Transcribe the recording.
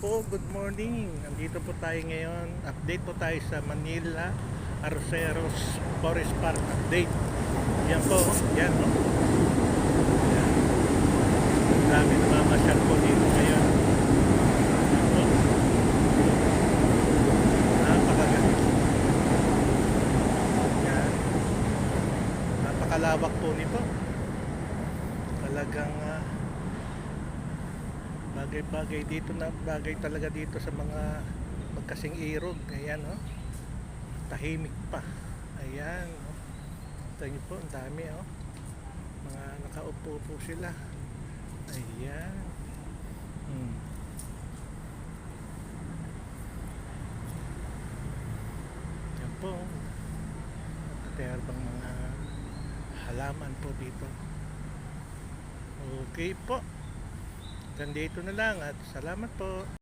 po, good morning. Nandito po tayo ngayon. Update po tayo sa Manila Arroceros Forest Park update. Yan po, yan no. Yan. Dami namamasyal po dito ngayon. Yan po. Napakaganda. Yan. Napakalawak po nito. Talagang bagay-bagay dito, na bagay talaga dito sa mga magkasing irog. Ayan oh, tahimik pa. Ayan oh, ito nyo po, ang dami oh, mga nakaupo po sila. Ayan. Yan po, terbang mga halaman po dito. Okay po, hanggang dito na lang at salamat po.